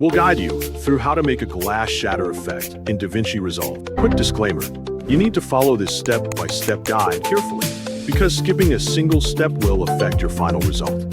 We'll guide you through how to make a glass shatter effect in DaVinci Resolve. Quick disclaimer, you need to follow this step-by-step guide carefully, because skipping a single step will affect your final result.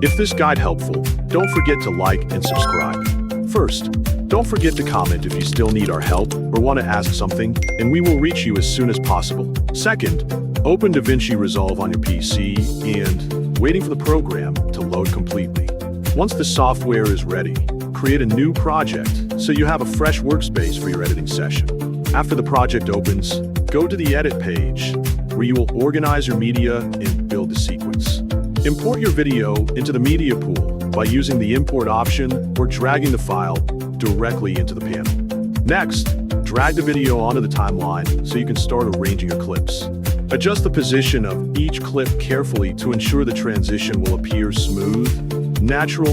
If this guide helpful, don't forget to like and subscribe. First, don't forget to comment if you still need our help or want to ask something, and we will reach you as soon as possible. Second, open DaVinci Resolve on your PC and waiting for the program to load completely. Once the software is ready, create a new project so you have a fresh workspace for your editing session. After the project opens, go to the Edit page, where you will organize your media and build the sequence. Import your video into the media pool by using the Import option or dragging the file directly into the panel. Next, drag the video onto the timeline so you can start arranging your clips. Adjust the position of each clip carefully to ensure the transition will appear smooth, natural,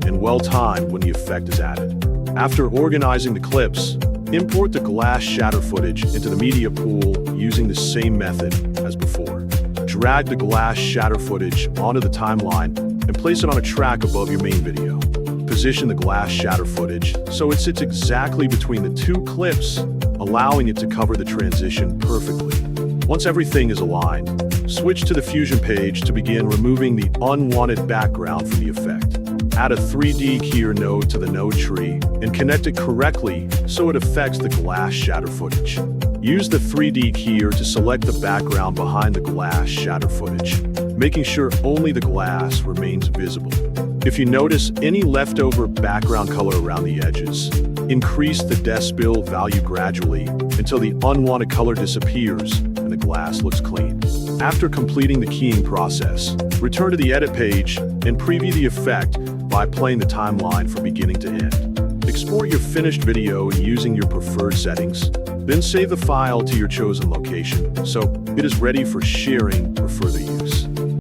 and well-timed when the effect is added. After organizing the clips, import the glass shatter footage into the media pool using the same method as before. Drag the glass shatter footage onto the timeline and place it on a track above your main video. Position the glass shatter footage so it sits exactly between the two clips, allowing it to cover the transition perfectly. Once everything is aligned, switch to the Fusion page to begin removing the unwanted background from the effect. Add a 3D keyer node to the node tree and connect it correctly so it affects the glass shatter footage. Use the 3D keyer to select the background behind the glass shatter footage, making sure only the glass remains visible. If you notice any leftover background color around the edges, increase the decibel value gradually until the unwanted color disappears and the glass looks clean. After completing the keying process, return to the Edit page and preview the effect by playing the timeline from beginning to end. Export your finished video using your preferred settings, then save the file to your chosen location so it is ready for sharing or further use.